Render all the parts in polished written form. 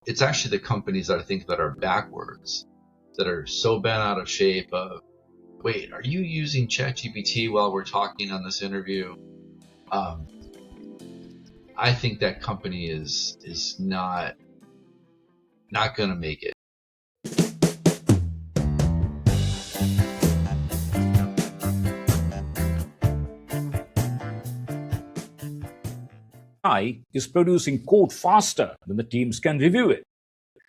it's actually the companies that I think that are backwards, that are so bent out of shape of, wait, are you using ChatGPT while we're talking on this interview? I think that company is not going to make it. AI is producing code faster than the teams can review it.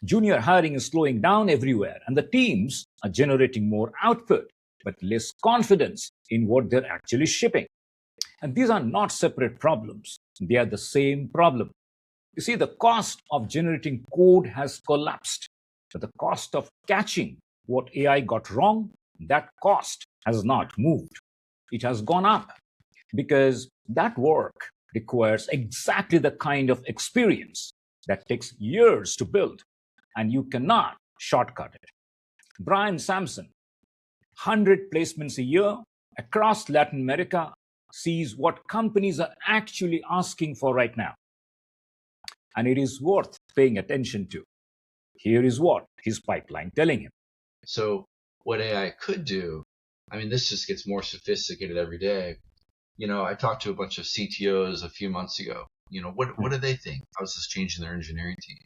Junior hiring is slowing down everywhere, and the teams are generating more output, but less confidence in what they're actually shipping. And these are not separate problems. They are the same problem. You see, the cost of generating code has collapsed, but the cost of catching what AI got wrong, that cost has not moved. It has gone up because that work requires exactly the kind of experience that takes years to build, and you cannot shortcut it. Brian Samson, 100 placements a year across Latin America, sees what companies are actually asking for right now. And it is worth paying attention to. Here is what his pipeline telling him. So what AI could do, I mean, this just gets more sophisticated every day. I talked to a bunch of CTOs a few months ago. What do they think? How's this changing their engineering team?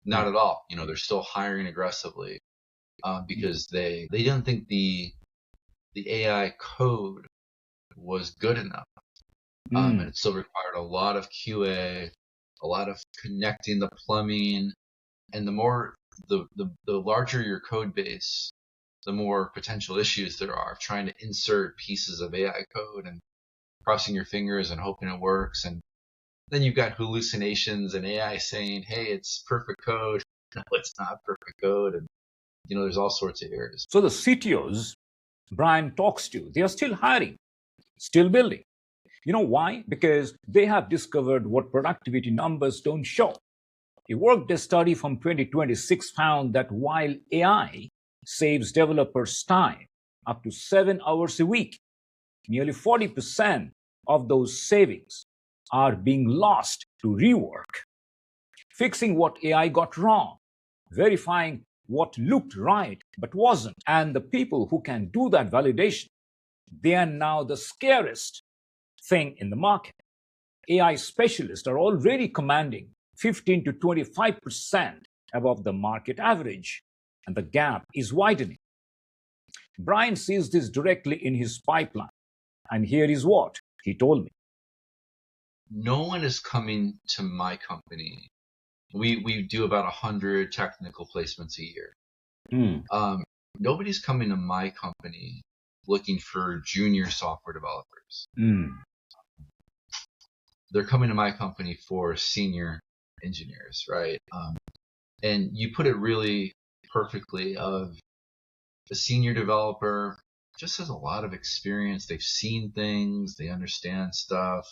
Not at all. They're still hiring aggressively because they didn't think the AI code was good enough. And it still required a lot of QA, a lot of connecting the plumbing, and the larger your code base, the more potential issues there are trying to insert pieces of AI code and crossing your fingers and hoping it works. And then you've got hallucinations and AI saying, hey, it's perfect code. No, it's not perfect code. And, there's all sorts of errors. So the CTOs Brian talks to, they are still hiring, still building. You know why? Because they have discovered what productivity numbers don't show. A Workday study from 2026 found that while AI saves developers time up to 7 hours a week, nearly 40% of those savings are being lost to rework. Fixing what AI got wrong, verifying what looked right but wasn't, and the people who can do that validation, they are now the scariest thing in the market. AI specialists are already commanding 15 to 25% above the market average, and the gap is widening. Brian sees this directly in his pipeline, and here is what he told me. No one is coming to my company. We do about 100 technical placements a year. Nobody's coming to my company looking for junior software developers. They're coming to my company for senior engineers, right? And you put it really perfectly of a senior developer just has a lot of experience. They've seen things. They understand stuff.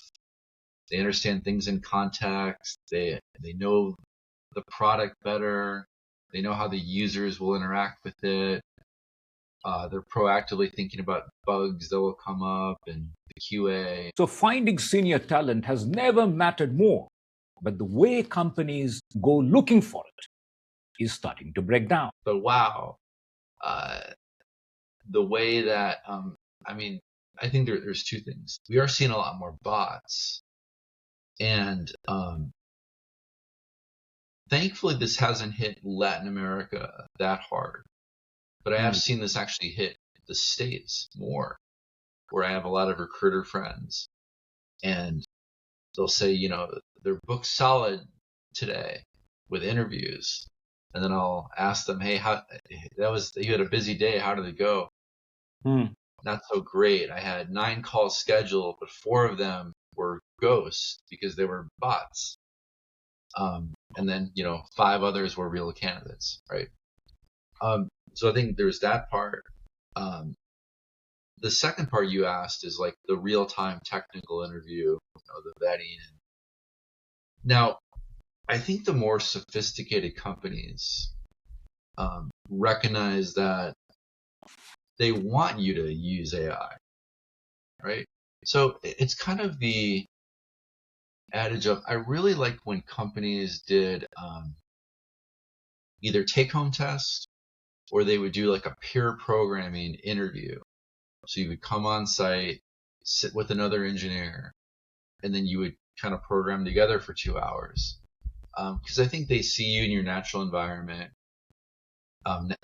They understand things in context. They know the product better. They know how the users will interact with it. They're proactively thinking about bugs that will come up and the QA. So finding senior talent has never mattered more, but the way companies go looking for it is starting to break down. But wow, the way that, I think there's two things. We are seeing a lot more bots, and thankfully this hasn't hit Latin America that hard. But I have seen this actually hit the States more, where I have a lot of recruiter friends, and they'll say, they're booked solid today with interviews. And then I'll ask them, hey, you had a busy day. How did it go? Not so great. I had 9 calls scheduled, but 4 of them were ghosts because they were bots. And then, 5 others were real candidates, right? So I think there's that part. The second part you asked is like the real-time technical interview, the vetting. Now, I think the more sophisticated companies recognize that they want you to use AI, right? So it's kind of the adage of, I really like when companies did either take-home test or they would do like a peer programming interview. So you would come on site, sit with another engineer, and then you would kind of program together for 2 hours. Because I think they see you in your natural environment.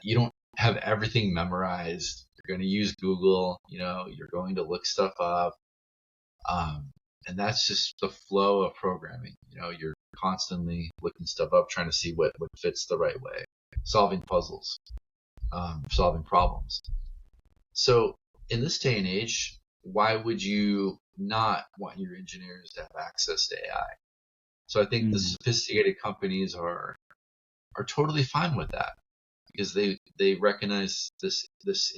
You don't have everything memorized. You're going to use Google, you're going to look stuff up. And that's just the flow of programming. You're constantly looking stuff up, trying to see what fits the right way, solving puzzles, solving problems. So in this day and age, why would you not want your engineers to have access to AI? So I think the sophisticated companies are totally fine with that, because they recognize this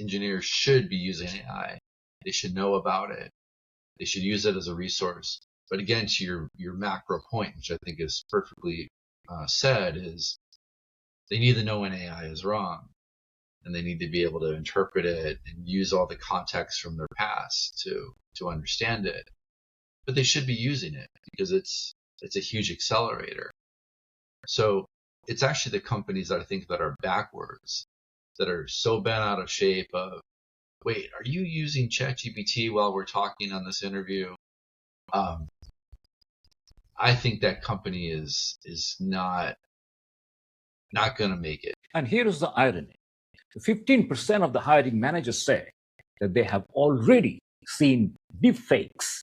engineer should be using AI. They should know about it. They should use it as a resource. But again, to your macro point, which I think is perfectly said, is they need to know when AI is wrong, and they need to be able to interpret it and use all the context from their past to understand it. But they should be using it because it's a huge accelerator. So it's actually the companies that I think that are backwards, that are so bent out of shape of, wait, are you using ChatGPT while we're talking on this interview? I think that company is not going to make it. And here is the irony. 15% of the hiring managers say that they have already seen deepfakes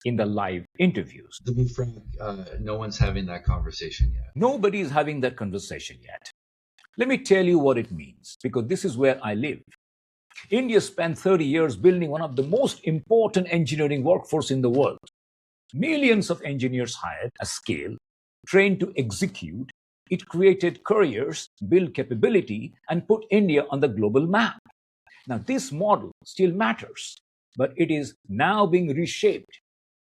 in the live interviews. To be frank, no one's having that conversation yet. Nobody is having that conversation yet. Let me tell you what it means, because this is where I live. India spent 30 years building one of the most important engineering workforce in the world. Millions of engineers hired at scale, trained to execute. It created careers, built capability, and put India on the global map. Now, this model still matters, but it is now being reshaped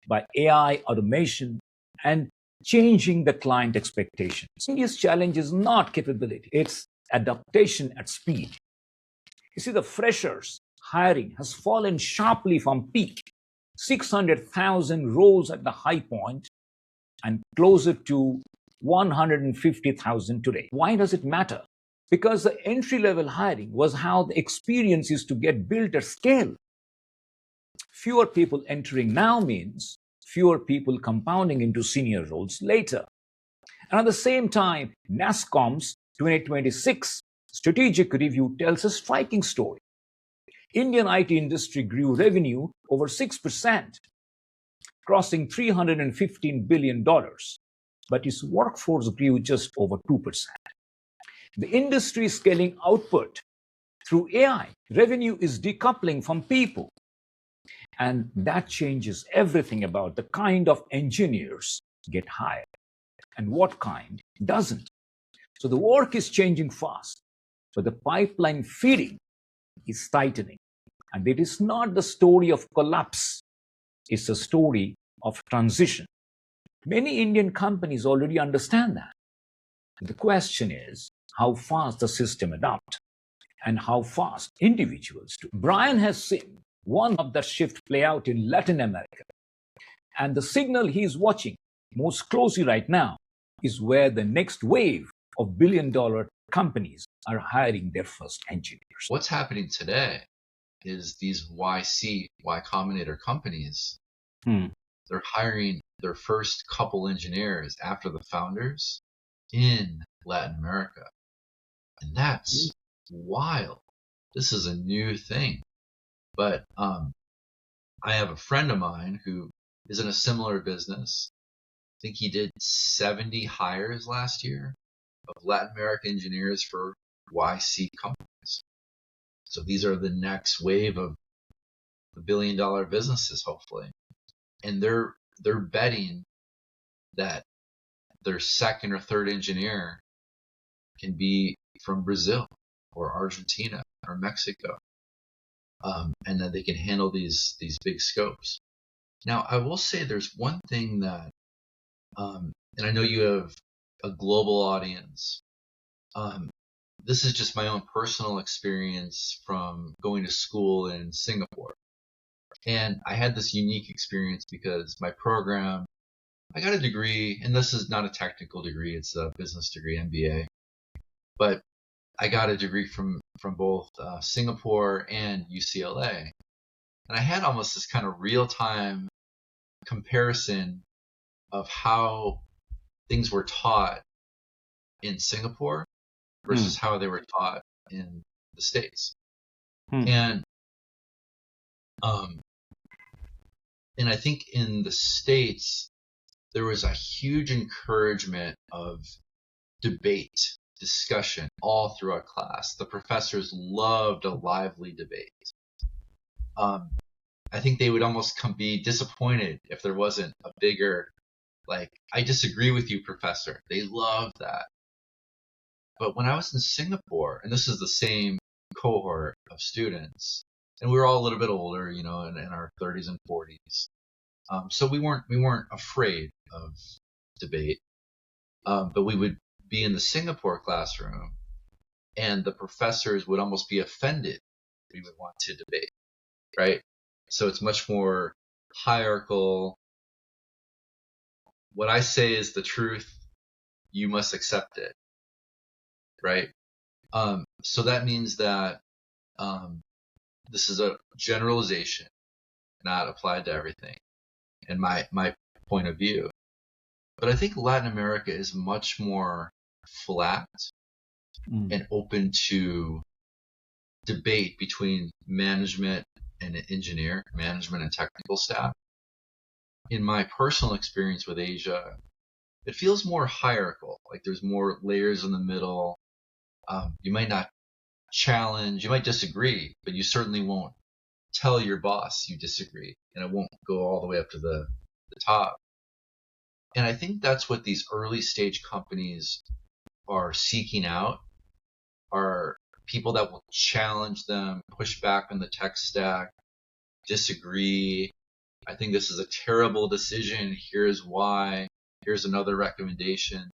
by AI, automation, and changing the client expectations. India's challenge is not capability, it's adaptation at speed. You see, the freshers hiring has fallen sharply from peak, 600,000 roles at the high point, and closer to 150,000 today. Why does it matter? Because the entry-level hiring was how the experience is to get built at scale. Fewer people entering now means fewer people compounding into senior roles later. And at the same time, NASSCOM's 2026 strategic review tells a striking story. Indian IT industry grew revenue over 6%, crossing $315 billion, but its workforce grew just over 2%. The industry is scaling output through AI. Revenue is decoupling from people. And that changes everything about the kind of engineers get hired and what kind doesn't. So the work is changing fast, but the pipeline feeding is tightening. And it is not the story of collapse, it's a story of transition. Many Indian companies already understand that. The question is how fast the system adapts and how fast individuals do. Brian has seen one of that shift play out in Latin America. And the signal he's watching most closely right now is where the next wave of billion-dollar companies are hiring their first engineers. What's happening today is these Y Combinator companies, they're hiring their first couple engineers after the founders in Latin America. And that's wild. This is a new thing. But I have a friend of mine who is in a similar business. I think he did 70 hires last year of Latin American engineers for YC companies. So these are the next wave of the billion-dollar businesses, hopefully. And they're betting that their second or third engineer can be from Brazil or Argentina or Mexico. And that they can handle these big scopes. Now, I will say there's one thing that, and I know you have a global audience. This is just my own personal experience from going to school in Singapore. And I had this unique experience because my program, I got a degree, and this is not a technical degree, it's a business degree, MBA. But I got a degree from both Singapore and UCLA. And I had almost this kind of real-time comparison of how things were taught in Singapore versus how they were taught in the States. And I think in the States, there was a huge encouragement of debate, discussion all throughout class. The professors loved a lively debate. I think they would almost be disappointed if there wasn't a bigger, like, I disagree with you, professor. They loved that. But when I was in Singapore, and this is the same cohort of students, and we were all a little bit older, in our 30s and 40s. So we weren't afraid of debate. But we would be in the Singapore classroom, and the professors would almost be offended we would want to debate, right? So it's much more hierarchical. What I say is the truth. You must accept it, right? So that means that this is a generalization, not applied to everything, in my point of view. But I think Latin America is much more flat and open to debate between management and engineer, management and technical staff. In my personal experience with Asia, it feels more hierarchical, like there's more layers in the middle. You might not challenge, you might disagree, but you certainly won't tell your boss you disagree, and it won't go all the way up to the top. And I think that's what these early stage companies are seeking out, are people that will challenge them, push back on the tech stack, disagree. I think this is a terrible decision. Here's why. Here's another recommendation.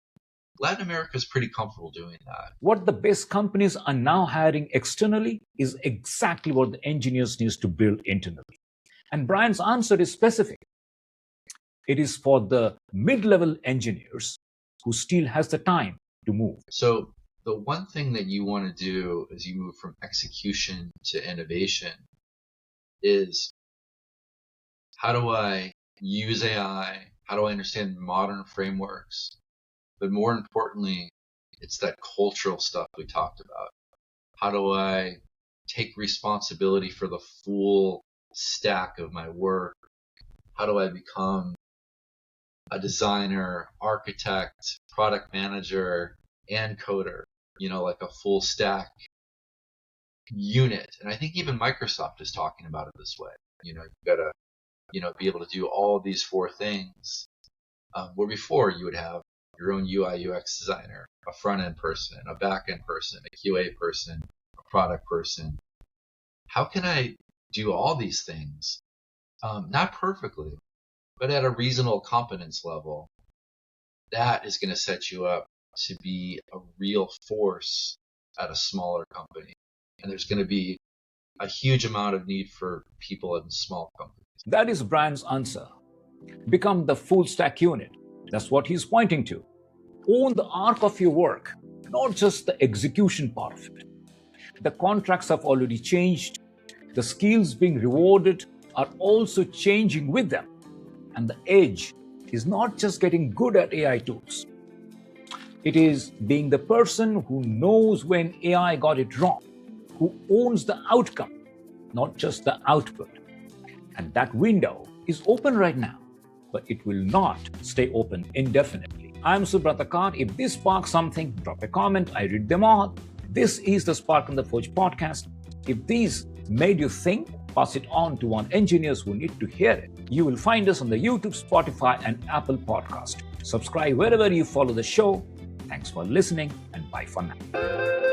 Latin America is pretty comfortable doing that. What the best companies are now hiring externally is exactly what the engineers need to build internally. And Brian's answer is specific. It is for the mid-level engineers who still has the time to move. So the one thing that you want to do as you move from execution to innovation is, how do I use AI? How do I understand modern frameworks? But more importantly, it's that cultural stuff we talked about. How do I take responsibility for the full stack of my work? How do I become a designer, architect, product manager, and coder, like a full stack unit? And I think even Microsoft is talking about it this way. You've got to, be able to do all of these four things, where before you would have your own UI UX designer, a front-end person, a back-end person, a QA person, a product person. How can I do all these things? Not perfectly, but at a reasonable competence level. That is going to set you up to be a real force at a smaller company. And there's going to be a huge amount of need for people in small companies. That is Brian's answer. Become the full stack unit. That's what he's pointing to. Own the arc of your work, not just the execution part of it. The contracts have already changed. The skills being rewarded are also changing with them. And the edge is not just getting good at AI tools. It is being the person who knows when AI got it wrong, who owns the outcome, not just the output. And that window is open right now, but it will not stay open indefinitely. I'm Subrata Kar. If this sparks something, drop a comment. I read them all. This is the Spark on the Forge podcast. If these made you think, pass it on to one engineers who need to hear it. You will find us on the YouTube, Spotify, and Apple podcast. Subscribe wherever you follow the show. Thanks for listening, and bye for now.